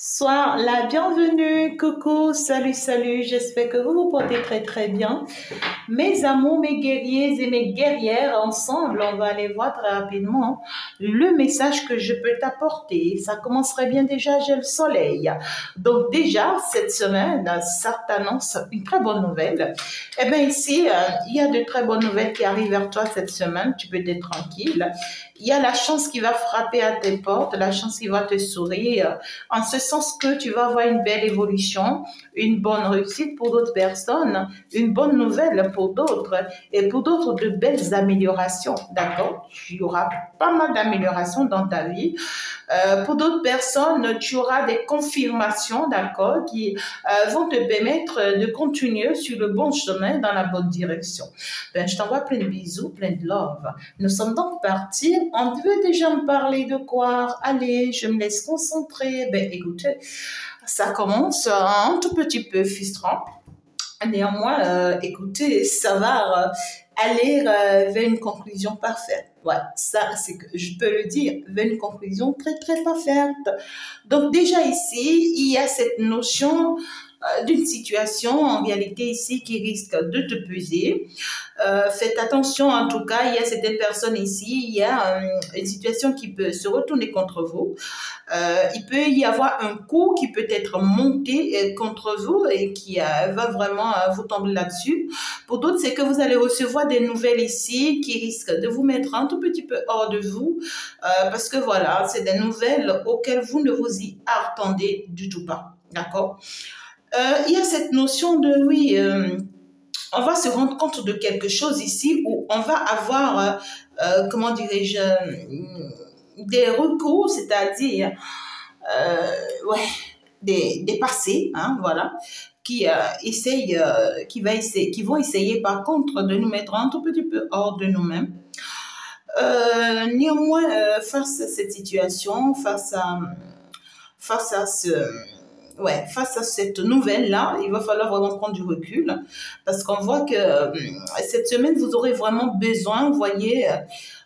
Sois la bienvenue, coucou, salut, salut, j'espère que vous vous portez très très bien. Mes amours, mes guerriers et mes guerrières, ensemble, on va aller voir très rapidement le message que je peux t'apporter. Ça commencerait bien déjà, j'ai le soleil. Donc déjà, cette semaine, ça t'annonce une très bonne nouvelle. Eh bien ici, il y a de très bonnes nouvelles qui arrivent vers toi cette semaine, tu peux être tranquille. Il y a la chance qui va frapper à tes portes, la chance qui va te sourire, en ce sens que tu vas avoir une belle évolution, une bonne réussite pour d'autres personnes, une bonne nouvelle pour d'autres, et pour d'autres de belles améliorations, d'accord? Il y aura pas mal d'améliorations dans ta vie. Pour d'autres personnes, tu auras des confirmations, d'accord, qui vont te permettre de continuer sur le bon chemin, dans la bonne direction. Ben, je t'envoie plein de bisous, plein de love. Nous sommes donc partis. On veut déjà me parler de quoi? Allez, je me laisse concentrer. Ben, écoutez, ça commence un tout petit peu frustrant. Néanmoins, écoutez, ça va aller vers une conclusion parfaite. Ouais, ça, c'est que je peux le dire, vers une conclusion très, très parfaite. Donc, déjà ici, il y a cette notion d'une situation, en réalité ici, qui risque de te peser. Faites attention, en tout cas, il y a certaines personnes ici, il y a une situation qui peut se retourner contre vous. Il peut y avoir un coup qui peut être monté contre vous et qui va vraiment vous tomber là-dessus. Pour d'autres, c'est que vous allez recevoir des nouvelles ici qui risquent de vous mettre un tout petit peu hors de vous parce que voilà, c'est des nouvelles auxquelles vous ne vous y attendez du tout pas. D'accord? Il y a cette notion de, oui, on va se rendre compte de quelque chose ici où on va avoir, comment dirais-je, des recours, c'est-à-dire, ouais, des passés, hein, voilà, qui qui vont essayer par contre de nous mettre un tout petit peu hors de nous-mêmes. Néanmoins, face à cette situation, face à ce, ouais, face à cette nouvelle-là, il va falloir vraiment prendre du recul parce qu'on voit que cette semaine, vous aurez vraiment besoin, vous voyez,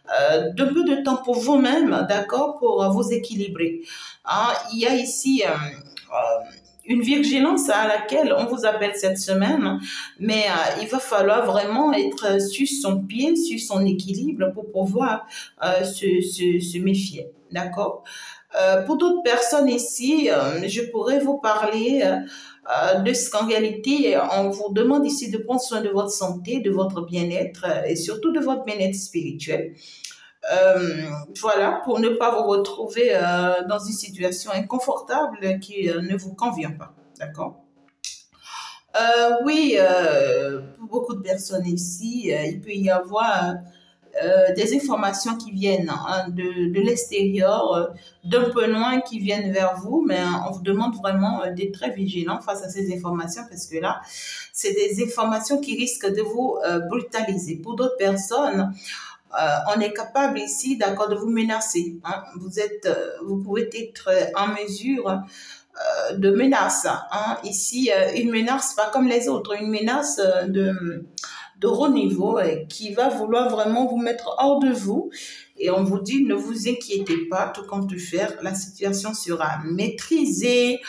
d'un peu de temps pour vous-même, d'accord, pour vous équilibrer. Hein, il y a ici une vigilance à laquelle on vous appelle cette semaine, mais il va falloir vraiment être sur son pied, sur son équilibre pour pouvoir se méfier, d'accord? Pour d'autres personnes ici, je pourrais vous parler de ce qu'en réalité, on vous demande ici de prendre soin de votre santé, de votre bien-être et surtout de votre bien-être spirituel. Voilà, pour ne pas vous retrouver dans une situation inconfortable qui ne vous convient pas. D'accord? Oui, pour beaucoup de personnes ici, il peut y avoir des informations qui viennent hein, de l'extérieur, d'un peu loin, qui viennent vers vous, mais on vous demande vraiment d'être très vigilant face à ces informations parce que là, c'est des informations qui risquent de vous brutaliser. Pour d'autres personnes, on est capable ici, d'accord, de vous menacer. Hein. Vous pouvez être en mesure de menace. Hein. Ici, une menace pas comme les autres, une menace de haut niveau qui va vouloir vraiment vous mettre hors de vous. Et on vous dit, ne vous inquiétez pas, tout compte faire, la situation sera maîtrisée.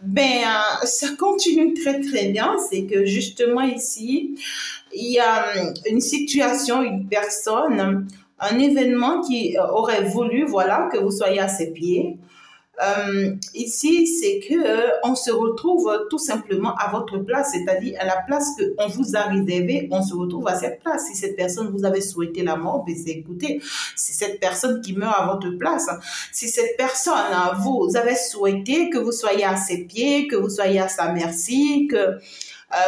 Ben, ça continue très très bien. C'est que justement ici, il y a une situation, une personne, un événement qui aurait voulu, voilà, que vous soyez à ses pieds. Ici, c'est que on se retrouve tout simplement à votre place, c'est-à-dire à la place qu'on vous a réservée, on se retrouve à cette place. Si cette personne vous avait souhaité la mort, ben écoutez, c'est cette personne qui meurt à votre place. Si cette personne vous avez souhaité que vous soyez à ses pieds, que vous soyez à sa merci, que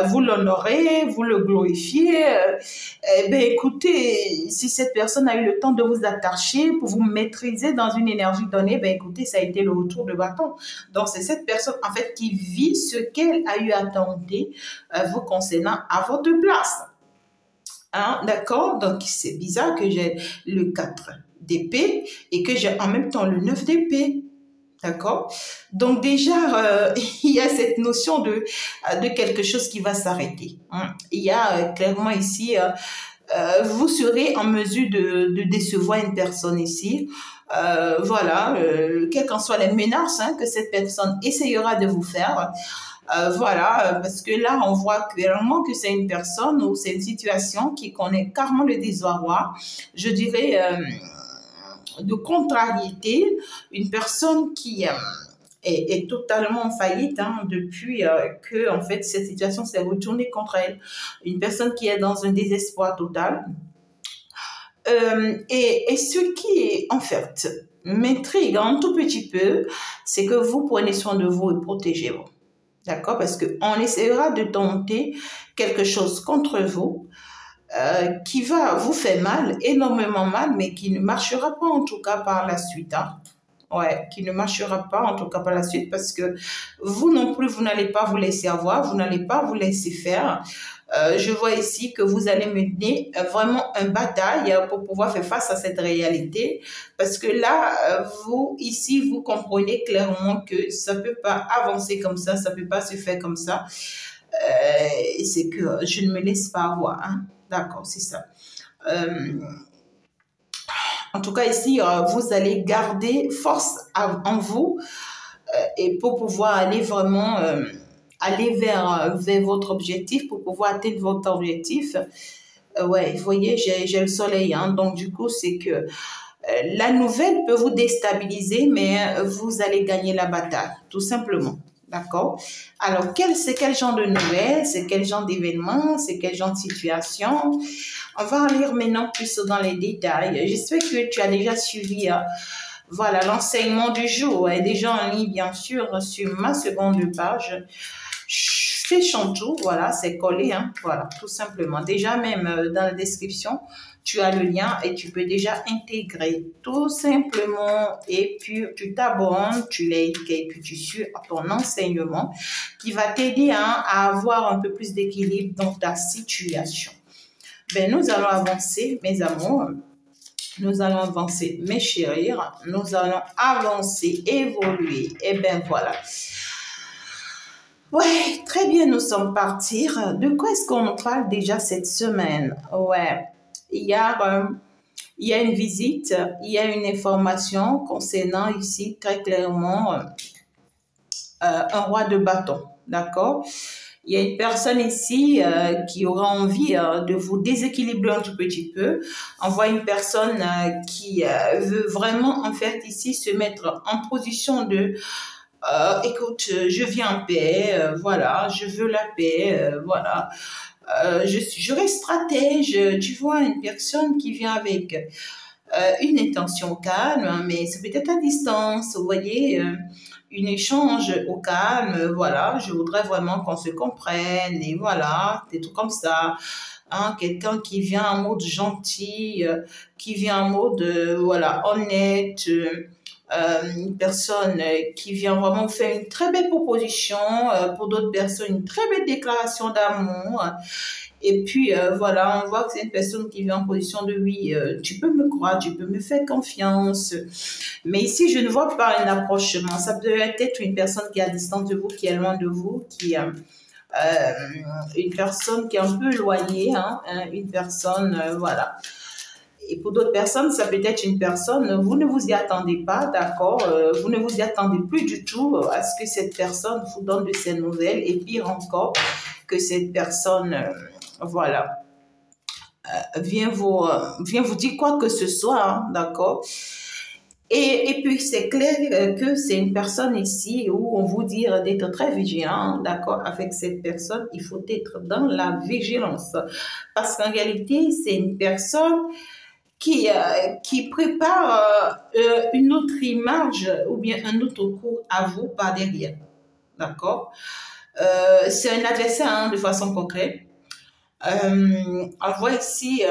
vous l'honorez, vous le glorifiez. Eh bien, écoutez, si cette personne a eu le temps de vous attacher pour vous maîtriser dans une énergie donnée, ben écoutez, ça a été le retour de bâton. Donc, c'est cette personne, en fait, qui vit ce qu'elle a eu à tenter vous concernant à votre place. Hein, d'accord? Donc, c'est bizarre que j'ai le 4 d'épée et que j'ai en même temps le 9 d'épée. D'accord? Donc déjà, il y a cette notion de quelque chose qui va s'arrêter. Hein. Il y a clairement ici vous serez en mesure de décevoir une personne ici. Voilà, quelles qu'en soient les menaces hein, que cette personne essayera de vous faire. Voilà, parce que là, on voit clairement que c'est une personne ou c'est une situation qui connaît carrément le désarroi. Je dirais de contrariété, une personne qui est totalement en faillite hein, depuis que en fait cette situation s'est retournée contre elle. Une personne qui est dans un désespoir total. Et ce qui, en fait, m'intrigue un tout petit peu, c'est que vous prenez soin de vous et protégez-vous. D'accord? Parce qu'on essaiera de tenter quelque chose contre vous qui va vous faire mal, énormément mal, mais qui ne marchera pas en tout cas par la suite. Hein. Ouais, qui ne marchera pas en tout cas par la suite parce que vous non plus, vous n'allez pas vous laisser avoir, vous n'allez pas vous laisser faire. Je vois ici que vous allez mener vraiment une bataille pour pouvoir faire face à cette réalité parce que là, vous, ici, vous comprenez clairement que ça ne peut pas avancer comme ça ne peut pas se faire comme ça. C'est que je ne me laisse pas avoir. Hein. D'accord, c'est ça. En tout cas, ici, vous allez garder force en vous et pour pouvoir aller vraiment aller vers votre objectif, pour pouvoir atteindre votre objectif. Ouais, vous voyez, j'ai le soleil. Hein, donc, du coup, c'est que la nouvelle peut vous déstabiliser, mais vous allez gagner la bataille, tout simplement. D'accord? Alors, c'est quel genre de nouvelles, c'est quel genre d'événement, c'est quel genre de situation? On va en lire maintenant plus dans les détails. J'espère que tu as déjà suivi voilà, l'enseignement du jour. Elle est déjà en ligne, bien sûr, sur ma seconde page. Fais Chantou, voilà, c'est collé, hein, voilà, tout simplement. Déjà, même dans la description, tu as le lien et tu peux déjà intégrer tout simplement. Et puis, tu t'abonnes, tu likes et puis tu suis ton enseignement qui va t'aider hein, à avoir un peu plus d'équilibre dans ta situation. Ben, nous allons avancer, mes amours. Nous allons avancer, mes chéris. Nous allons avancer, évoluer. Et ben voilà. Ouais, très bien, nous sommes partis. De quoi est-ce qu'on parle déjà cette semaine? Ouais, il y a une visite, il y a une information concernant ici très clairement un roi de bâton, d'accord? Il y a une personne ici qui aura envie de vous déséquilibrer un tout petit peu. On voit une personne qui veut vraiment, en fait, ici, se mettre en position de écoute, je viens en paix, voilà, je veux la paix, voilà. Je reste stratège, tu vois, une personne qui vient avec une intention calme, mais c'est peut-être à distance, vous voyez, une échange au calme, voilà, je voudrais vraiment qu'on se comprenne, et voilà, des trucs comme ça. Hein, quelqu'un qui vient en mode gentil, qui vient en mode, voilà, honnête, une personne qui vient vraiment faire une très belle proposition, pour d'autres personnes, une très belle déclaration d'amour. Et puis, voilà, on voit que c'est une personne qui vient en position de oui, tu peux me croire, tu peux me faire confiance. Mais ici, je ne vois pas un approchement. Ça peut être une personne qui est à distance de vous, qui est loin de vous, qui une personne qui est un peu éloignée, hein, une personne, voilà. Et pour d'autres personnes, ça peut être une personne, vous ne vous y attendez pas, d'accord, vous ne vous y attendez plus du tout à ce que cette personne vous donne de ses nouvelles, et pire encore, que cette personne, voilà, vient vous dire quoi que ce soit, hein, d'accord. Et puis, c'est clair que c'est une personne ici où on vous dit d'être très vigilant, d'accord, avec cette personne, il faut être dans la vigilance. Parce qu'en réalité, c'est une personne qui prépare une autre image ou bien un autre cours à vous par derrière. D'accord? C'est un adversaire hein, de façon concrète. On voit ici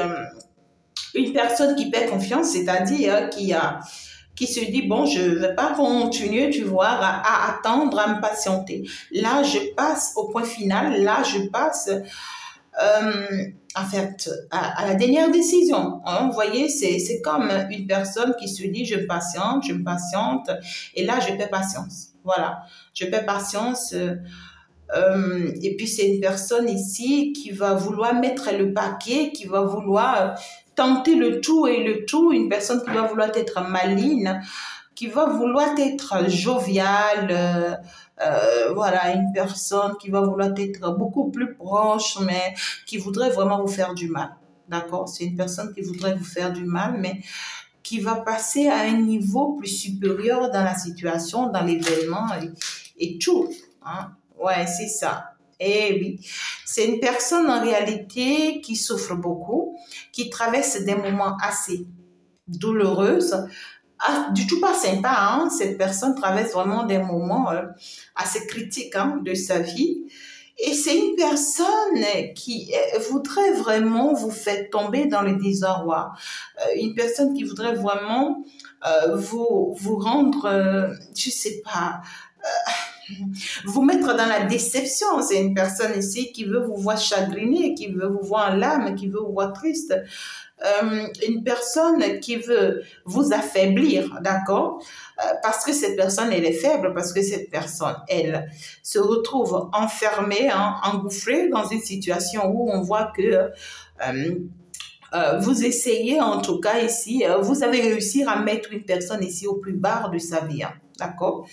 une personne qui perd confiance, c'est-à-dire qui se dit, bon, je ne vais pas continuer, tu vois, à attendre, à me patienter. Là, je passe au point final. Là, je passe en fait, à la dernière décision. Hein, vous voyez, c'est comme une personne qui se dit, je me patiente, et là, je perds patience. Voilà, je perds patience. Et puis c'est une personne ici qui va vouloir mettre le paquet, qui va vouloir tenter le tout et le tout, une personne qui va vouloir être maligne, qui va vouloir être joviale, voilà, une personne qui va vouloir être beaucoup plus proche, mais qui voudrait vraiment vous faire du mal. D'accord? C'est une personne qui voudrait vous faire du mal, mais qui va passer à un niveau plus supérieur dans la situation, dans l'événement et tout. Hein? Ouais, c'est ça. Eh oui, c'est une personne en réalité qui souffre beaucoup, qui traverse des moments assez douloureux, du tout pas sympa. Hein? Cette personne traverse vraiment des moments assez critiques hein, de sa vie. Et c'est une personne qui voudrait vraiment vous faire tomber dans le désarroi. Une personne qui voudrait vraiment vous rendre, je sais pas, vous mettre dans la déception. C'est une personne ici qui veut vous voir chagriné, qui veut vous voir en larmes, qui veut vous voir triste. Une personne qui veut vous affaiblir, d'accord? Parce que cette personne, elle est faible, parce que cette personne, elle se retrouve enfermée, hein, engouffrée dans une situation où on voit que vous essayez, en tout cas ici, vous avez réussi à mettre une personne ici au plus bas de sa vie, hein, d'accord?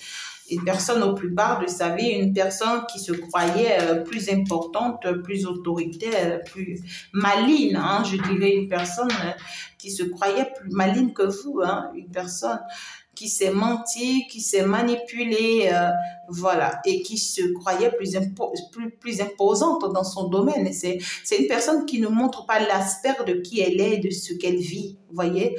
Une personne au plus bas de sa vie, une personne qui se croyait plus importante, plus autoritaire, plus maligne, hein, je dirais une personne qui se croyait plus maligne que vous, hein, une personne qui s'est menti, qui s'est manipulée, voilà, et qui se croyait plus imposante dans son domaine. C'est une personne qui ne montre pas l'aspect de qui elle est, de ce qu'elle vit, vous voyez.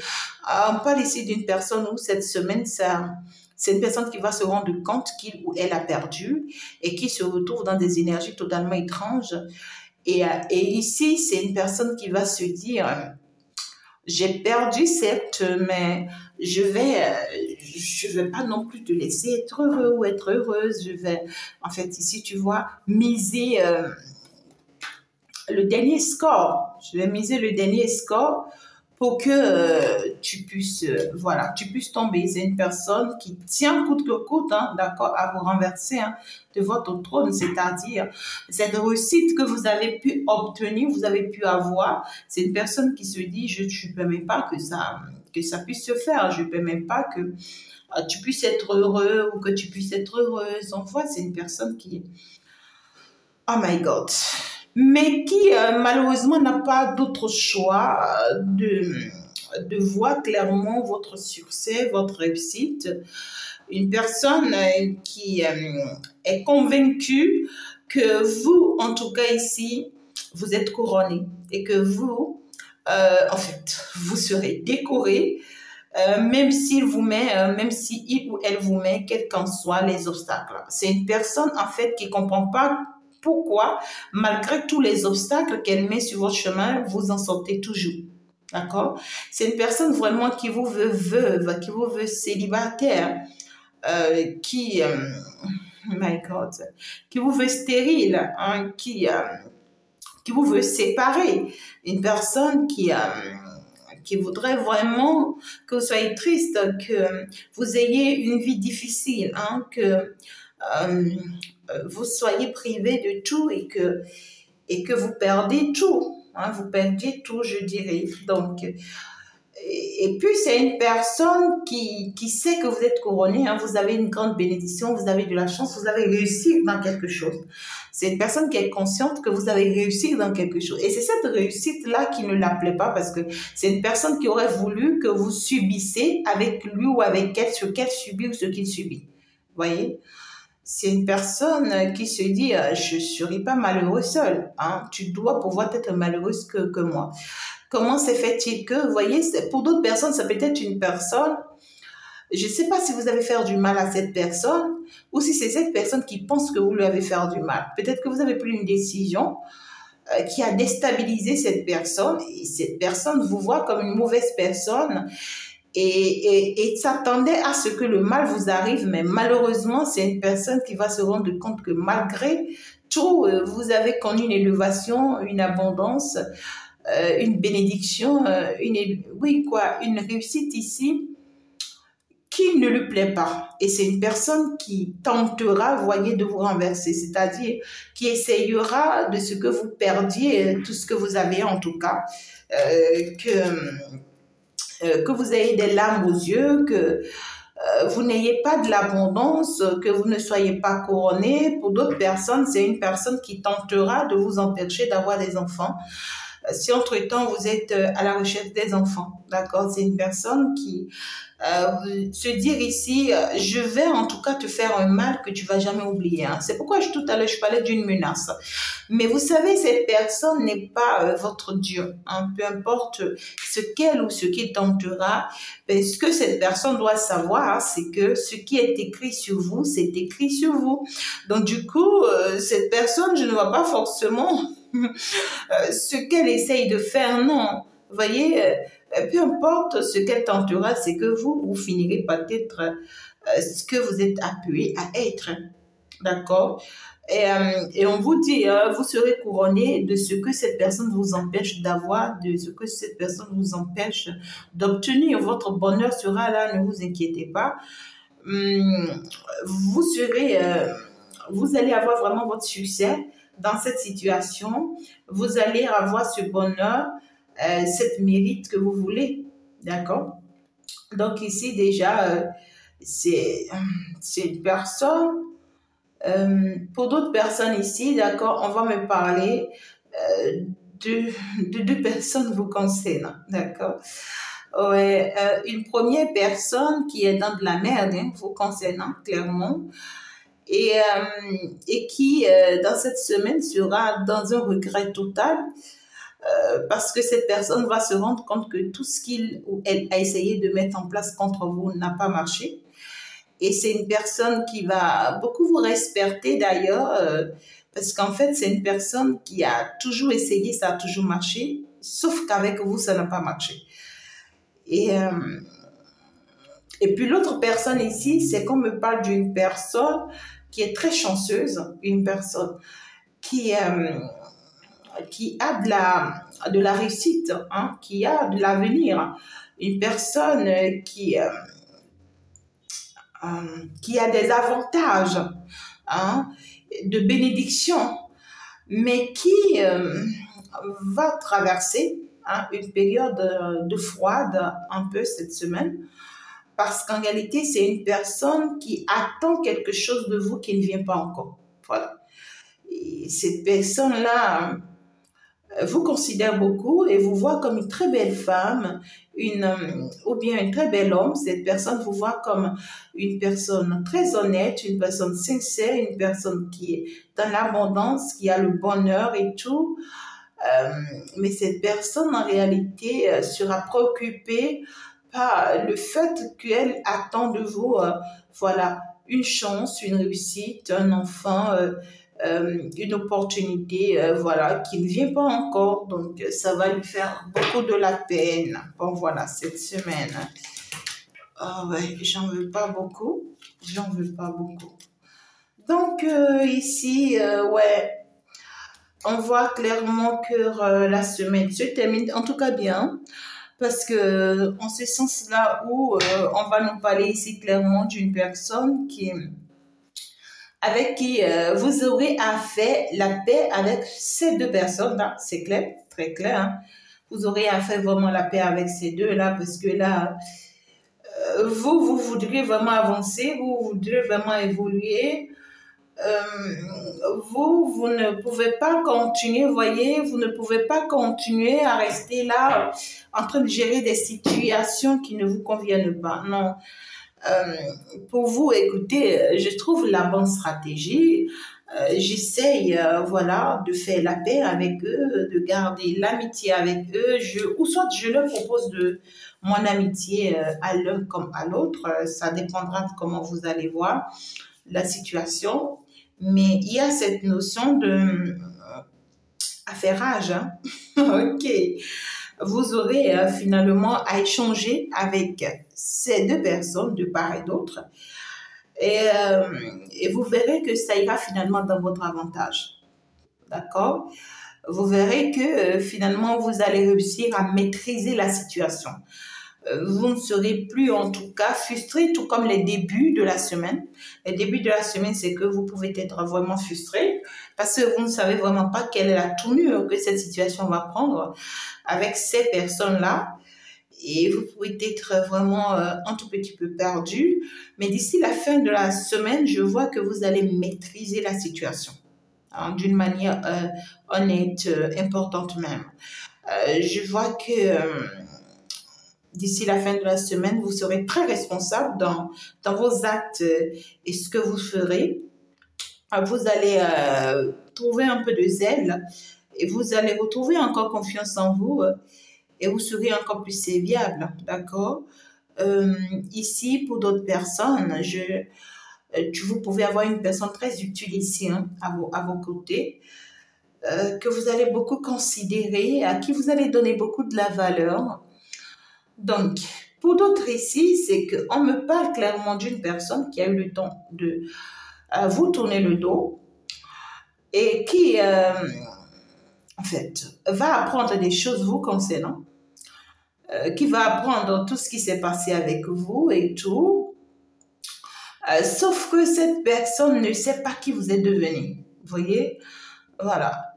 On parle ici d'une personne où cette semaine, c'est une personne qui va se rendre compte qu'il ou elle a perdu et qui se retrouve dans des énergies totalement étranges. Et ici, c'est une personne qui va se dire, j'ai perdu certes, mais je vais pas non plus te laisser être heureux ou être heureuse. Je vais, en fait, ici, tu vois, miser le dernier score. Je vais miser le dernier score pour que tu puisses, voilà, tu puisses tomber. C'est une personne qui tient coûte que coûte, hein, d'accord, à vous renverser hein, de votre trône, c'est-à-dire cette réussite que vous avez pu obtenir, vous avez pu avoir. C'est une personne qui se dit, je ne peux même pas que ça puisse se faire. Je ne peux même pas que tu puisses être heureux ou que tu puisses être heureuse. En fait, c'est une personne qui, oh my God, mais qui malheureusement n'a pas d'autre choix de voir clairement votre succès, votre réussite. Une personne qui est convaincue que vous, en tout cas ici, vous êtes couronné et que vous, en fait, vous serez décoré, même s'il vous met, même si il ou elle vous met, quels qu'en soient les obstacles. C'est une personne, en fait, qui ne comprend pas pourquoi, malgré tous les obstacles qu'elle met sur votre chemin, vous en sortez toujours. D'accord? C'est une personne vraiment qui vous veut veuve, qui vous veut célibataire, my God, qui vous veut stérile, hein, qui vous veut séparer. Une personne qui voudrait vraiment que vous soyez triste, que vous ayez une vie difficile, hein, que vous soyez privé de tout et que vous perdez tout. Hein, vous perdiez tout, je dirais. Donc, et puis, c'est une personne qui sait que vous êtes couronné, hein, vous avez une grande bénédiction, vous avez de la chance, vous avez réussi dans quelque chose. C'est une personne qui est consciente que vous avez réussi dans quelque chose. Et c'est cette réussite-là qui ne l'appelait pas parce que c'est une personne qui aurait voulu que vous subissiez avec lui ou avec elle ce qu'elle subit ou ce qu'il subit. Vous voyez? C'est une personne qui se dit je ne serai pas malheureuse seule. Hein? Tu dois pouvoir être malheureuse que moi. Comment se fait-il que, vous voyez, pour d'autres personnes, ça peut être une personne, je ne sais pas si vous avez fait du mal à cette personne ou si c'est cette personne qui pense que vous lui avez fait du mal. Peut-être que vous avez pris une décision qui a déstabilisé cette personne et cette personne vous voit comme une mauvaise personne et s'attendait à ce que le mal vous arrive, mais malheureusement, c'est une personne qui va se rendre compte que malgré tout, vous avez connu une élévation, une abondance, une bénédiction, une réussite ici qui ne lui plaît pas. Et c'est une personne qui tentera, voyez, de vous renverser, c'est-à-dire qui essayera de ce que vous perdiez tout ce que vous avez en tout cas, que vous ayez des larmes aux yeux, que vous n'ayez pas de l'abondance, que vous ne soyez pas couronné. Pour d'autres personnes, c'est une personne qui tentera de vous empêcher d'avoir des enfants. Si entre-temps, vous êtes à la recherche des enfants, d'accord? C'est une personne qui se dire ici, je vais en tout cas te faire un mal que tu vas jamais oublier. Hein. C'est pourquoi tout à l'heure, je parlais d'une menace. Mais vous savez, cette personne n'est pas votre Dieu. Hein. Peu importe ce qu'elle ou ce qu'il tentera, mais ce que cette personne doit savoir, c'est que ce qui est écrit sur vous, c'est écrit sur vous. Donc du coup, cette personne, je ne vois pas forcément ce qu'elle essaye de faire, non. Vous voyez, peu importe ce qu'elle tentera, c'est que vous finirez par être ce que vous êtes appelé à être. D'accord? Et on vous dit, vous serez couronné de ce que cette personne vous empêche d'avoir, de ce que cette personne vous empêche d'obtenir. Votre bonheur sera là, ne vous inquiétez pas. Vous serez, vous allez avoir vraiment votre succès dans cette situation. Vous allez avoir ce bonheur, cette mérite que vous voulez. D'accord? Donc ici déjà, c'est une personne. Pour d'autres personnes ici, d'accord, on va me parler de deux personnes vous concernant, d'accord. Ouais, une première personne qui est dans de la merde, hein, vous concernant clairement, et qui dans cette semaine sera dans un regret total. Parce que cette personne va se rendre compte que tout ce qu'il ou elle a essayé de mettre en place contre vous n'a pas marché. Et c'est une personne qui va beaucoup vous respecter d'ailleurs, parce qu'en fait, c'est une personne qui a toujours essayé, ça a toujours marché, sauf qu'avec vous, ça n'a pas marché. Et puis l'autre personne ici, c'est qu'on me parle d'une personne qui est très chanceuse, une personne qui a de la réussite, hein, qui a de l'avenir, une personne qui a des avantages, hein, de bénédiction, mais qui va traverser, hein, une période de froide un peu cette semaine, parce qu'en réalité, c'est une personne qui attend quelque chose de vous qui ne vient pas encore. Voilà. Et cette personne-là vous considère beaucoup et vous voit comme une très belle femme, ou bien un très bel homme. Cette personne vous voit comme une personne très honnête, une personne sincère, une personne qui est dans l'abondance, qui a le bonheur et tout. Mais cette personne, en réalité, sera préoccupée par le fait qu'elle attend de vous, voilà, une chance, une réussite, un enfant, une opportunité, voilà, qui ne vient pas encore. Donc, ça va lui faire beaucoup de la peine. Bon, voilà, cette semaine. Ah ouais, j'en veux pas beaucoup. J'en veux pas beaucoup. Donc, ici, ouais, on voit clairement que la semaine se termine, en tout cas bien, parce que en ce sens-là où on va nous parler ici clairement d'une personne avec qui vous aurez à faire la paix avec ces deux personnes-là, c'est clair, très clair. Hein? Vous aurez à faire vraiment la paix avec ces deux-là, parce que là, vous voudrez vraiment avancer, vous voudrez vraiment évoluer. Vous ne pouvez pas continuer, voyez, vous ne pouvez pas continuer à rester là en train de gérer des situations qui ne vous conviennent pas. Non. Pour vous, écoutez, je trouve la bonne stratégie. J'essaye, voilà, de faire la paix avec eux, de garder l'amitié avec eux, ou soit je leur propose de mon amitié à l'un comme à l'autre. Ça dépendra de comment vous allez voir la situation. Mais il y a cette notion de affairage. Hein? OK. Vous aurez finalement à échanger avec ces deux personnes de part et d'autre. Et vous verrez que ça ira finalement dans votre avantage. D'accord? Vous verrez que finalement, vous allez réussir à maîtriser la situation. Vous ne serez plus en tout cas frustré, tout comme les débuts de la semaine. Les débuts de la semaine, c'est que vous pouvez être vraiment frustré parce que vous ne savez vraiment pas quelle est la tournure que cette situation va prendre avec ces personnes-là. Et vous pouvez être vraiment un tout petit peu perdu. Mais d'ici la fin de la semaine, je vois que vous allez maîtriser la situation, hein, d'une manière honnête, importante même. Je vois que d'ici la fin de la semaine, vous serez très responsable dans vos actes et ce que vous ferez. Vous allez trouver un peu de zèle et vous allez retrouver encore confiance en vous et vous serez encore plus serviable, d'accord? Ici, pour d'autres personnes, vous pouvez avoir une personne très utile ici, hein, à vos côtés, que vous allez beaucoup considérer, à qui vous allez donner beaucoup de la valeur. Donc, pour d'autres ici, c'est qu'on me parle clairement d'une personne qui a eu le temps de vous tourner le dos et qui, en fait, va apprendre des choses vous concernant, qui va apprendre tout ce qui s'est passé avec vous et tout. Sauf que cette personne ne sait pas qui vous êtes devenu. Vous voyez? Voilà.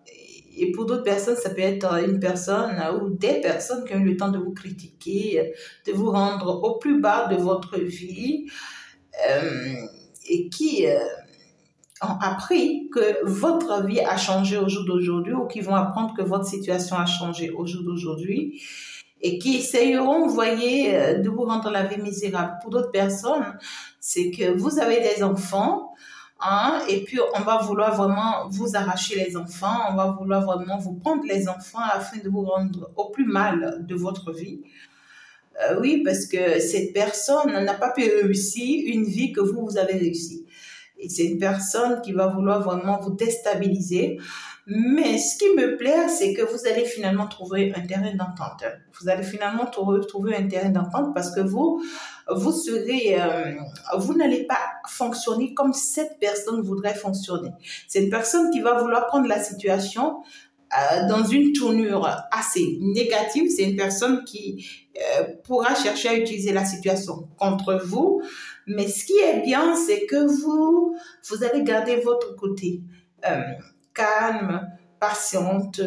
Et pour d'autres personnes, ça peut être une personne ou des personnes qui ont eu le temps de vous critiquer, de vous rendre au plus bas de votre vie et qui ont appris que votre vie a changé au jour d'aujourd'hui ou qui vont apprendre que votre situation a changé au jour d'aujourd'hui et qui essayeront, vous voyez, de vous rendre la vie misérable. Pour d'autres personnes, c'est que vous avez des enfants, hein, et puis on va vouloir vraiment vous arracher les enfants, on va vouloir vraiment vous prendre les enfants afin de vous rendre au plus mal de votre vie. Oui, parce que cette personne n'a pas pu réussir une vie que vous avez réussi. Et c'est une personne qui va vouloir vraiment vous déstabiliser. Mais ce qui me plaît, c'est que vous allez finalement trouver un terrain d'entente. Vous allez finalement trouver un terrain d'entente parce que vous n'allez pas fonctionner comme cette personne voudrait fonctionner. C'est une personne qui va vouloir prendre la situation dans une tournure assez négative. C'est une personne qui pourra chercher à utiliser la situation contre vous. Mais ce qui est bien, c'est que vous allez garder votre côté calme, patiente,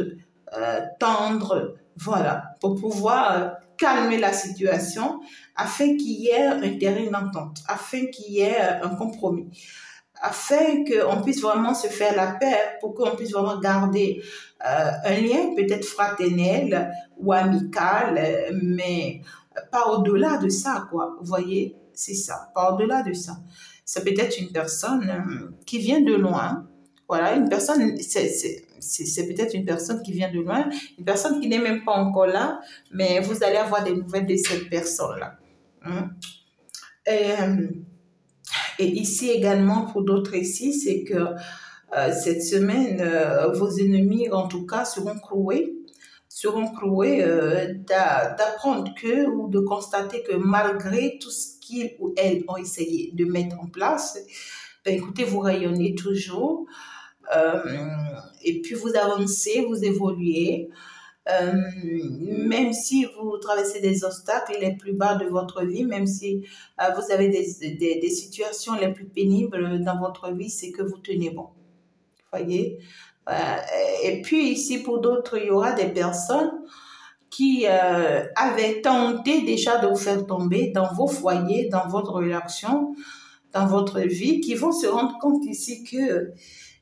tendre, voilà, pour pouvoir calmer la situation afin qu'il y ait un terrain d'entente, afin qu'il y ait un compromis, afin qu'on puisse vraiment se faire la paix, pour qu'on puisse vraiment garder un lien peut-être fraternel ou amical, mais pas au-delà de ça, quoi. Vous voyez, c'est ça, pas au-delà de ça. Ça peut être une personne qui vient de loin. Voilà, une personne, c'est peut-être une personne qui vient de loin, une personne qui n'est même pas encore là, mais vous allez avoir des nouvelles de cette personne-là. Hein? Et ici également, pour d'autres ici, c'est que cette semaine, vos ennemis, en tout cas, seront cloués d'apprendre que ou de constater que malgré tout ce qu'ils ou elles ont essayé de mettre en place, ben, écoutez, vous rayonnez toujours et puis vous avancez, vous évoluez. Même si vous traversez des obstacles les plus bas de votre vie, même si vous avez des situations les plus pénibles dans votre vie, c'est que vous tenez bon. Voyez. Et puis ici, pour d'autres, il y aura des personnes qui avaient tenté déjà de vous faire tomber dans vos foyers, dans votre relation, dans votre vie, qui vont se rendre compte ici que...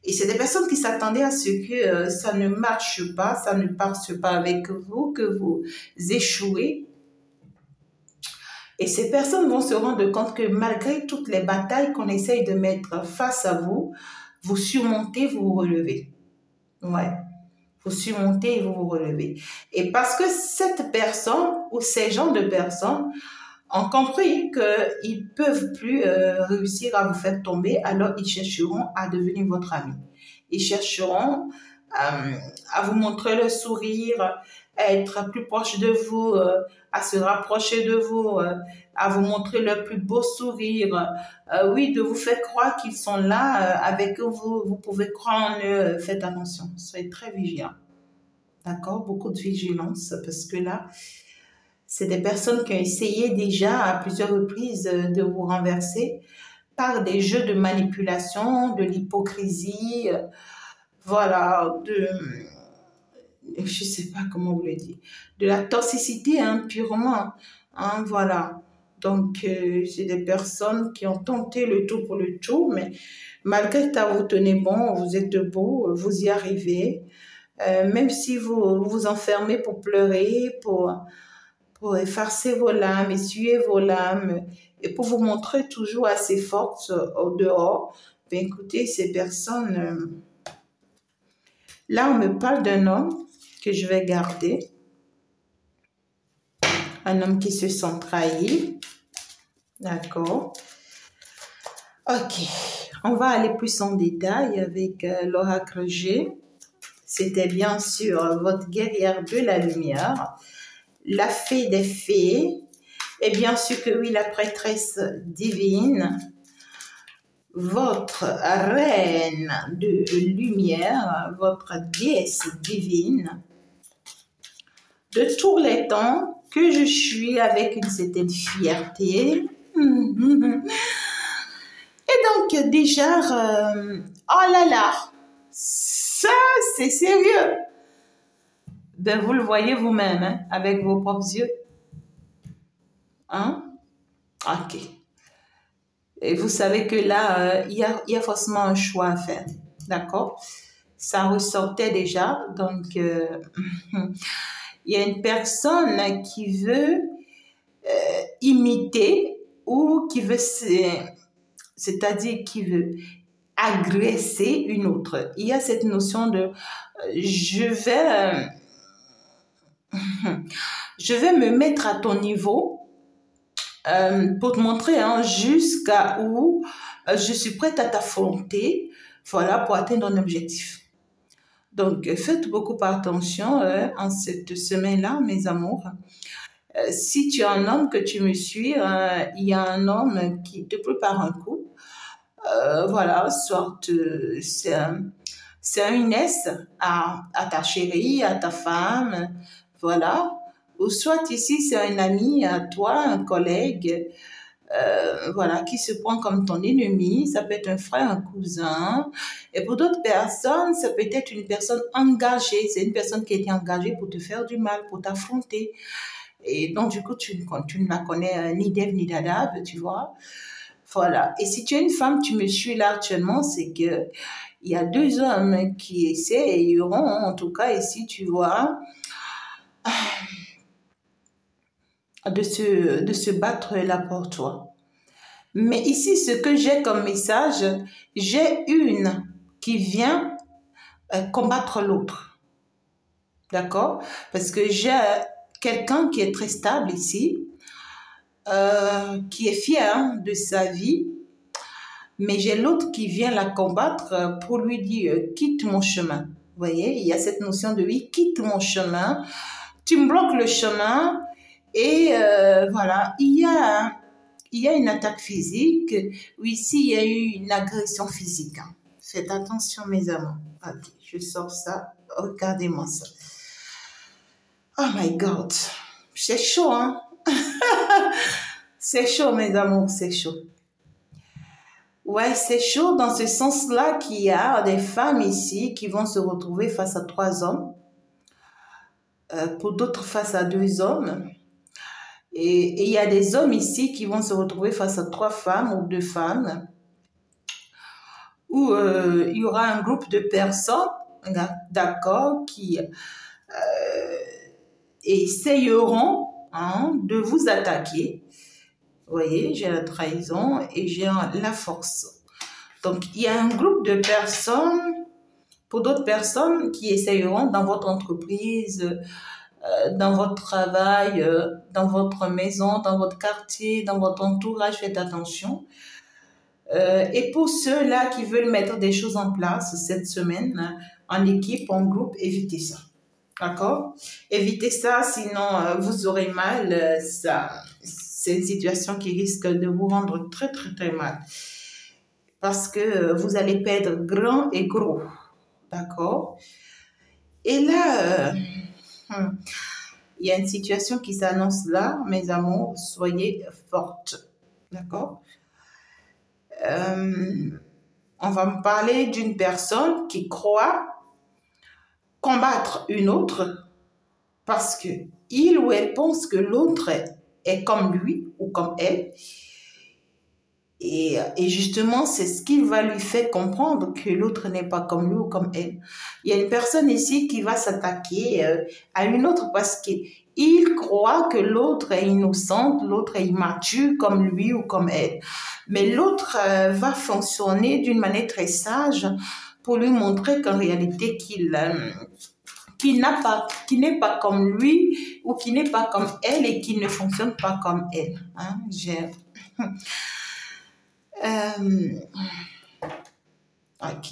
Et c'est des personnes qui s'attendaient à ce que ça ne marche pas, ça ne passe pas avec vous, que vous échouez. Et ces personnes vont se rendre compte que malgré toutes les batailles qu'on essaye de mettre face à vous, vous surmontez, vous vous relevez. Ouais. Vous surmontez et vous vous relevez. Et parce que cette personne ou ces genres de personnes ont compris qu'ils ne peuvent plus réussir à vous faire tomber, alors ils chercheront à devenir votre ami. Ils chercheront à vous montrer le sourire, à être plus proche de vous, à se rapprocher de vous, à vous montrer le plus beau sourire, oui, de vous faire croire qu'ils sont là avec vous, vous pouvez croire en eux, faites attention, soyez très vigilants, d'accord, beaucoup de vigilance, parce que là, C'est des personnes qui ont essayé déjà à plusieurs reprises de vous renverser par des jeux de manipulation, de l'hypocrisie, voilà, je sais pas comment vous le dire, de la toxicité hein, purement, hein, voilà. Donc, c'est des personnes qui ont tenté le tout pour le tout, mais malgré que vous tenez bon, vous êtes debout, vous y arrivez, même si vous vous enfermez pour pleurer, pour effacer vos larmes, essuyer vos larmes, et pour vous montrer toujours assez forte au dehors, ben écoutez, ces personnes, là, on me parle d'un homme que je vais garder, un homme qui se sent trahi, d'accord. Ok, on va aller plus en détail avec l'oracle G. C'était bien sûr votre guerrière de la lumière, la fée des fées, et bien sûr que oui, la prêtresse divine, votre reine de lumière, votre déesse divine, de tous les temps que je suis avec une certaine fierté. Et donc déjà, oh là là, ça c'est sérieux. Ben, vous le voyez vous-même, hein, avec vos propres yeux. Hein? Ok. Et vous savez que là, il y a forcément un choix à faire. D'accord? Ça ressortait déjà. Donc, il y a une personne qui veut imiter ou qui veut, c'est-à-dire qui veut agresser une autre. Il y a cette notion de je vais me mettre à ton niveau pour te montrer hein, jusqu'à où je suis prête à t'affronter, voilà, pour atteindre un objectif. Donc, faites beaucoup attention en cette semaine-là, mes amours. Si tu as un homme que tu me suis, il y a un homme qui te prépare un coup. Voilà, soit c'est une aise à ta chérie, à ta femme, voilà. Ou soit ici, c'est un ami à toi, un collègue, voilà, qui se prend comme ton ennemi. Ça peut être un frère, un cousin. Et pour d'autres personnes, ça peut être une personne engagée. C'est une personne qui a été engagée pour te faire du mal, pour t'affronter. Et donc, du coup, tu ne la connais ni d'Ève ni d'Adam, tu vois. Voilà. Et si tu es une femme, tu me suis là actuellement, c'est que il y a deux hommes qui essaieront, en tout cas ici, tu vois, de se battre là pour toi. Mais ici, ce que j'ai comme message, j'ai une qui vient combattre l'autre. D'accord? Parce que j'ai quelqu'un qui est très stable ici, qui est fier de sa vie, mais j'ai l'autre qui vient la combattre pour lui dire quitte mon chemin. Vous voyez, il y a cette notion de oui, quitte mon chemin, tu me bloques le chemin et voilà, il y a une attaque physique ou ici il y a eu une agression physique. Hein. Faites attention mes amours. Ok, je sors ça, regardez-moi ça. Oh my God, c'est chaud hein. C'est chaud mes amours, c'est chaud. Ouais, c'est chaud dans ce sens-là qu'il y a des femmes ici qui vont se retrouver face à 3 hommes, pour d'autres face à 2 hommes. Et il y a des hommes ici qui vont se retrouver face à 3 femmes ou 2 femmes, où il y aura un groupe de personnes, d'accord, qui essayeront hein, de vous attaquer. Vous voyez, j'ai la trahison et j'ai la force. Donc, il y a un groupe de personnes, pour d'autres personnes qui essayeront dans votre entreprise, dans votre travail, dans votre maison, dans votre quartier, dans votre entourage, faites attention. Et pour ceux-là qui veulent mettre des choses en place cette semaine, en équipe, en groupe, évitez ça. D'accord? Évitez ça, sinon vous aurez mal. C'est une situation qui risque de vous rendre très, très, très mal. Parce que vous allez perdre grand et gros. D'accord? Et là, Il y a une situation qui s'annonce là, mes amours, soyez fortes. D'accord? On va me parler d'une personne qui croit combattre une autre parce que il ou elle pense que l'autre est comme lui ou comme elle. Et justement, c'est ce qui va lui faire comprendre que l'autre n'est pas comme lui ou comme elle. Il y a une personne ici qui va s'attaquer à une autre parce qu'il croit que l'autre est innocente, l'autre est immature comme lui ou comme elle. Mais l'autre va fonctionner d'une manière très sage pour lui montrer qu'en réalité qu'il n'est pas comme lui ou qui n'est pas comme elle et qui ne fonctionne pas comme elle. Hein? Ok.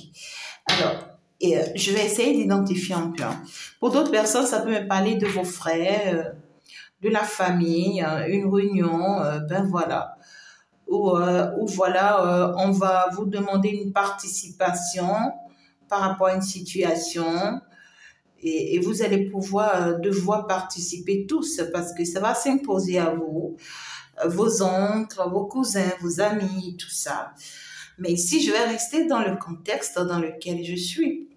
Alors, je vais essayer d'identifier un peu. Hein. Pour d'autres personnes, ça peut me parler de vos frères, de la famille, une réunion, ben voilà. Ou voilà, on va vous demander une participation par rapport à une situation et vous allez pouvoir devoir participer tous parce que ça va s'imposer à vous, vos oncles, vos cousins, vos amis, tout ça. Mais ici, je vais rester dans le contexte dans lequel je suis.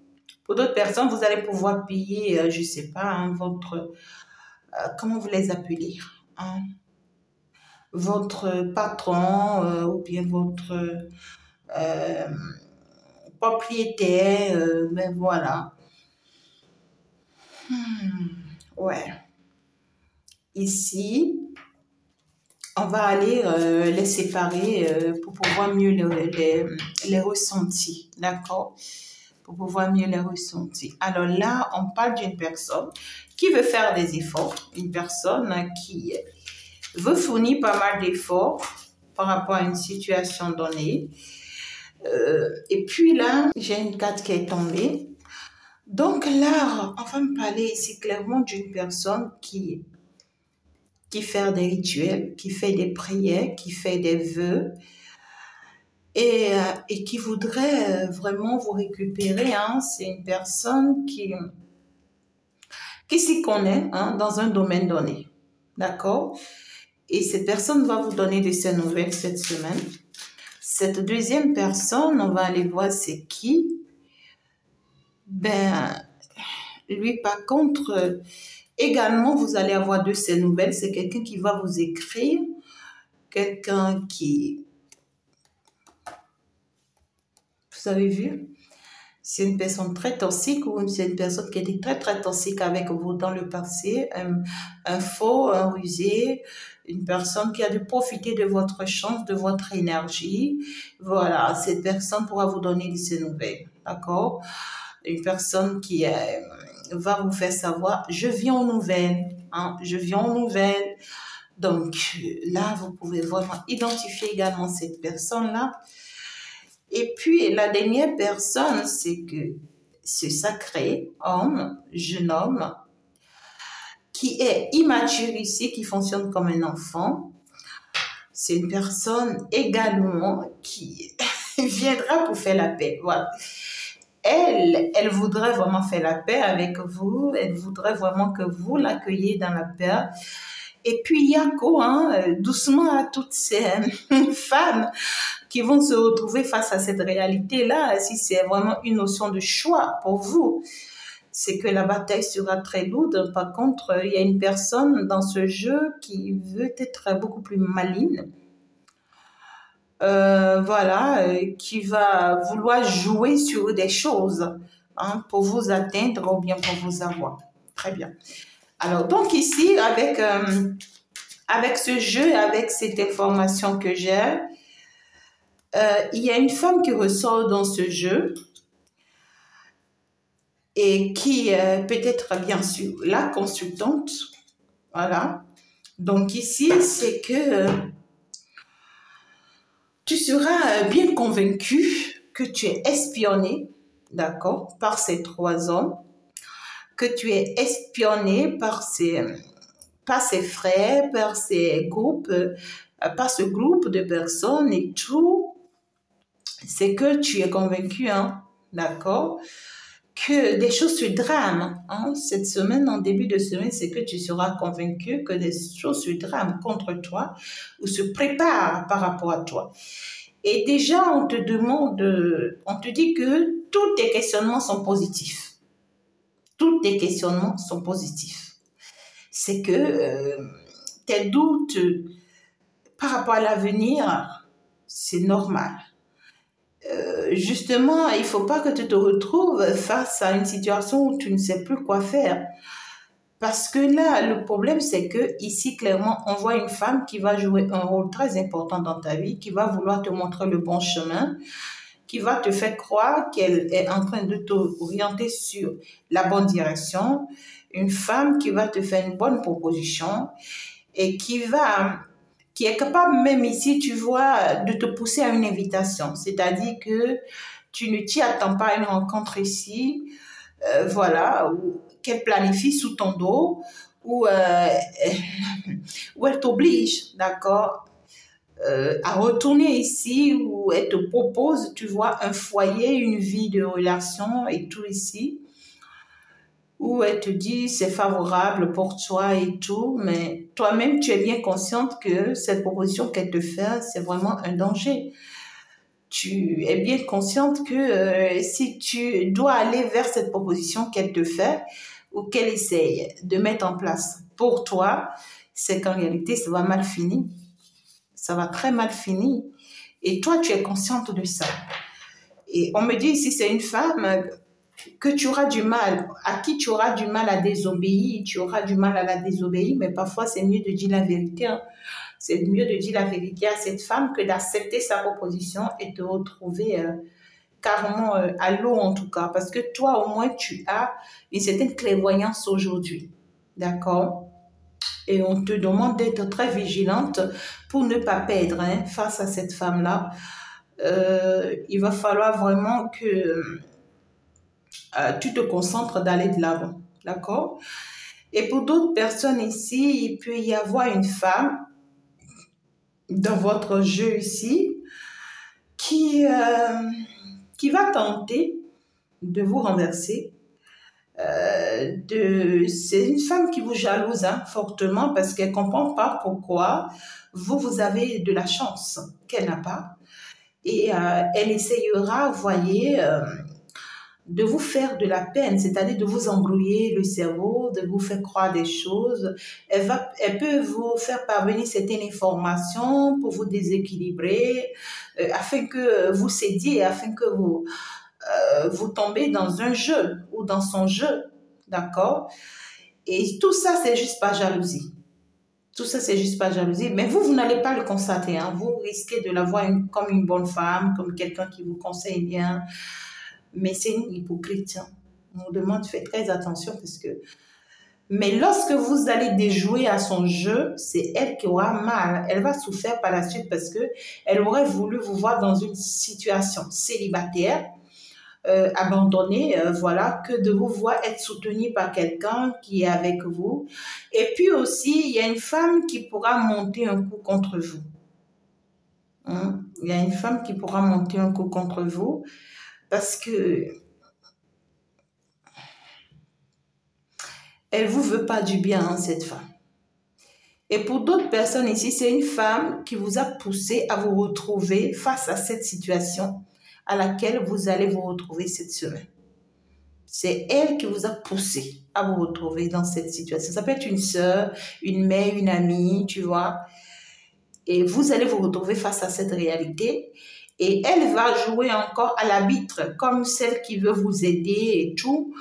Pour d'autres personnes, vous allez pouvoir payer, je ne sais pas, hein, votre... comment vous les appelez hein, votre patron ou bien votre propriétaire, ben voilà. Ouais. Ici, on va aller les séparer pour pouvoir mieux les ressentir, d'accord? Pour pouvoir mieux les ressentir. Alors là, on parle d'une personne qui veut faire des efforts, une personne qui veut fournir pas mal d'efforts par rapport à une situation donnée. Et puis là, j'ai une carte qui est tombée. Donc là, on va me parler ici clairement d'une personne qui fait des rituels, qui fait des prières, qui fait des vœux et qui voudrait vraiment vous récupérer. Hein. C'est une personne qui s'y connaît hein, dans un domaine donné. D'accord? Et cette personne va vous donner de ses nouvelles cette semaine. Cette deuxième personne, on va aller voir c'est qui. Ben, lui, par contre, également, vous allez avoir de ses nouvelles. C'est quelqu'un qui va vous écrire. Quelqu'un qui... Vous avez vu? C'est une personne très toxique ou c'est une personne qui était très, très toxique avec vous dans le passé. Un faux, un rusé, une personne qui a dû profiter de votre chance, de votre énergie. Voilà, cette personne pourra vous donner de ses nouvelles. D'accord? Une personne qui va vous faire savoir, je viens aux nouvelles. Hein, je viens aux nouvelles. Donc là, vous pouvez vraiment identifier également cette personne-là. Et puis, la dernière personne, c'est que ce sacré homme, jeune homme, qui est immature ici, qui fonctionne comme un enfant, c'est une personne également qui viendra pour faire la paix. Voilà. Elle voudrait vraiment faire la paix avec vous, elle voudrait vraiment que vous l'accueilliez dans la paix. Et puis, Yako, hein, doucement à toutes ces femmes qui vont se retrouver face à cette réalité-là, si c'est vraiment une notion de choix pour vous, c'est que la bataille sera très lourde. Par contre, il y a une personne dans ce jeu qui veut être beaucoup plus maligne. Voilà, qui va vouloir jouer sur des choses hein, pour vous atteindre ou bien pour vous avoir. Très bien. Alors, donc ici, avec ce jeu, avec cette information que j'ai, il y a une femme qui ressort dans ce jeu et qui peut être bien sûr la consultante. Voilà. Donc ici, c'est que tu seras bien convaincu que tu es espionné, d'accord, par ces trois hommes, que tu es espionné par ces frères, par ces groupes, par ce groupe de personnes et tout. C'est que tu es convaincu, hein, d'accord, que des choses se drament. Hein. Cette semaine, en début de semaine, c'est que tu seras convaincu que des choses se drament contre toi ou se préparent par rapport à toi. Et déjà, on te demande, on te dit que tous tes questionnements sont positifs. Tous tes questionnements sont positifs. C'est que tes doutes par rapport à l'avenir, c'est normal. Justement, il ne faut pas que tu te retrouves face à une situation où tu ne sais plus quoi faire. Parce que là, le problème, c'est que ici, clairement, on voit une femme qui va jouer un rôle très important dans ta vie, qui va vouloir te montrer le bon chemin, qui va te faire croire qu'elle est en train de t'orienter sur la bonne direction. Une femme qui va te faire une bonne proposition et qui est capable même ici, tu vois, de te pousser à une invitation. C'est-à-dire que tu ne t'y attends pas à une rencontre ici, voilà, qu'elle planifie sous ton dos, ou elle t'oblige, d'accord, à retourner ici, où elle te propose, tu vois, un foyer, une vie de relation et tout ici, où elle te dit c'est favorable pour toi et tout, mais toi-même, tu es bien consciente que cette proposition qu'elle te fait, c'est vraiment un danger. Tu es bien consciente que si tu dois aller vers cette proposition qu'elle te fait ou qu'elle essaye de mettre en place pour toi, c'est qu'en réalité, ça va mal finir. Ça va très mal finir. Et toi, tu es consciente de ça. Et on me dit ici, c'est une femme que tu auras du mal, à qui tu auras du mal à désobéir, tu auras du mal à la désobéir, mais parfois c'est mieux de dire la vérité. Hein. C'est mieux de dire la vérité à cette femme que d'accepter sa proposition et te retrouver carrément à l'eau en tout cas. Parce que toi, au moins, tu as une certaine clairvoyance aujourd'hui. D'accord? Et on te demande d'être très vigilante pour ne pas perdre hein, face à cette femme-là. Il va falloir vraiment que tu te concentres d'aller de l'avant. D'accord? Et pour d'autres personnes ici, il peut y avoir une femme dans votre jeu ici qui va tenter de vous renverser. C'est une femme qui vous jalouse hein, fortement parce qu'elle ne comprend pas pourquoi vous avez de la chance qu'elle n'a pas. Et elle essayera, vous voyez, de vous faire de la peine, c'est-à-dire de vous embrouiller le cerveau, de vous faire croire des choses. Elle peut vous faire parvenir certaines informations pour vous déséquilibrer, afin que vous cédiez, afin que vous tombez dans un jeu ou dans son jeu, d'accord? Et tout ça, c'est juste pas jalousie. Tout ça, c'est juste pas jalousie. Mais vous n'allez pas le constater. Hein. Vous risquez de la voir comme une bonne femme, comme quelqu'un qui vous conseille bien. Mais c'est une hypocrite. Hein. On vous demande, faites très attention parce que... Mais lorsque vous allez déjouer à son jeu, c'est elle qui aura mal. Elle va souffrir par la suite parce que elle aurait voulu vous voir dans une situation célibataire, abandonnée, voilà, que de vous voir être soutenu par quelqu'un qui est avec vous. Et puis aussi, il y a une femme qui pourra monter un coup contre vous. Hein? Il y a une femme qui pourra monter un coup contre vous parce que elle ne vous veut pas du bien, hein, cette femme. Et pour d'autres personnes ici, c'est une femme qui vous a poussé à vous retrouver face à cette situation à laquelle vous allez vous retrouver cette semaine. C'est elle qui vous a poussé à vous retrouver dans cette situation. Ça peut être une sœur, une mère, une amie, tu vois. Et vous allez vous retrouver face à cette réalité. Et elle va jouer encore à l'arbitre comme celle qui veut vous aider et tout.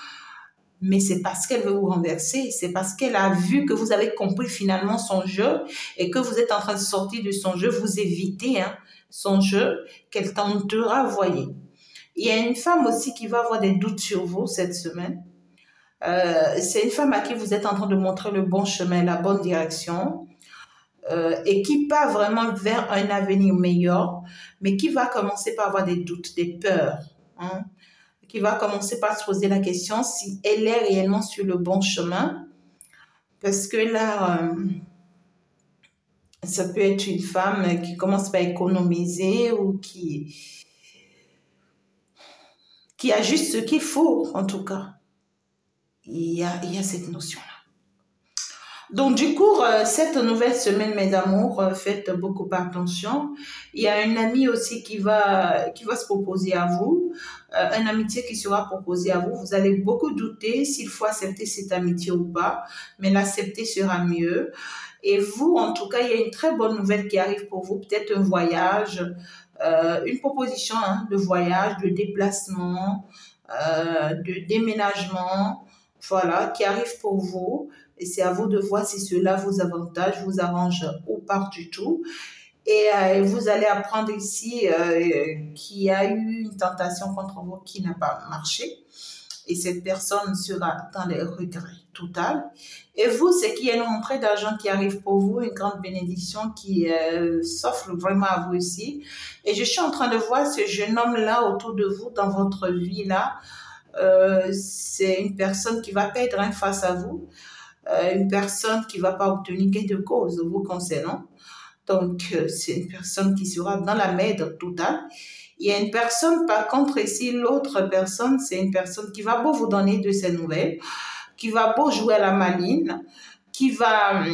Mais c'est parce qu'elle veut vous renverser, c'est parce qu'elle a vu que vous avez compris finalement son jeu et que vous êtes en train de sortir de son jeu, vous évitez hein, son jeu, qu'elle tentera, voyez. Il y a une femme aussi qui va avoir des doutes sur vous cette semaine. C'est une femme à qui vous êtes en train de montrer le bon chemin, la bonne direction et qui part vraiment vers un avenir meilleur, mais qui va commencer par avoir des doutes, des peurs, hein, qui va commencer par se poser la question si elle est réellement sur le bon chemin. Parce que là, ça peut être une femme qui commence par économiser ou qui a juste ce qu'il faut, en tout cas. Il y a cette notion-là. Donc, du coup, cette nouvelle semaine, mes amours, faites beaucoup attention. Il y a un ami aussi qui va se proposer à vous, une amitié qui sera proposée à vous. Vous allez beaucoup douter s'il faut accepter cette amitié ou pas, mais l'accepter sera mieux. Et vous, en tout cas, il y a une très bonne nouvelle qui arrive pour vous, peut-être un voyage, une proposition de voyage, de déplacement, de déménagement, voilà, qui arrive pour vous. Et c'est à vous de voir si cela vous avantage, vous arrange ou pas du tout. Et vous allez apprendre ici qu'il y a eu une tentation contre vous qui n'a pas marché. Et cette personne sera dans les regrets total. Et vous, c'est qu'il y a une rentrée d'argent qui arrive pour vous, une grande bénédiction qui s'offre vraiment à vous ici. Et je suis en train de voir ce jeune homme-là autour de vous, dans votre vie-là. C'est une personne qui va perdre face à vous. Une personne qui ne va pas obtenir gain de cause vous concernant. Donc, c'est une personne qui sera dans la merde totale. Il y a une personne, par contre, ici, l'autre personne, c'est une personne qui va beau vous donner de ses nouvelles, qui va beau jouer à la maline, qui va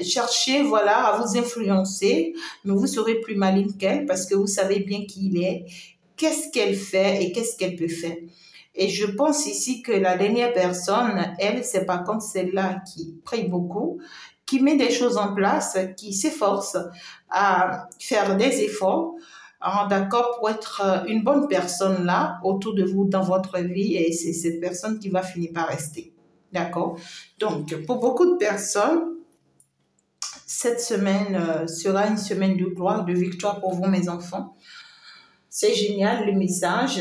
chercher, voilà, à vous influencer, mais vous serez plus maligne qu'elle parce que vous savez bien qui il est, qu'est-ce qu'elle fait et qu'est-ce qu'elle peut faire. Et je pense ici que la dernière personne, elle, c'est par contre celle-là qui prie beaucoup, qui met des choses en place, qui s'efforce à faire des efforts, d'accord, pour être une bonne personne là, autour de vous, dans votre vie, et c'est cette personne qui va finir par rester. D'accord? Donc, pour beaucoup de personnes, cette semaine sera une semaine de gloire, de victoire pour vous, mes enfants. C'est génial, le message.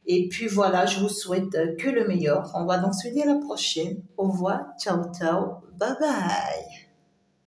Et puis voilà, je vous souhaite que le meilleur. On va donc se dire à la prochaine. Au revoir, ciao, ciao, bye bye.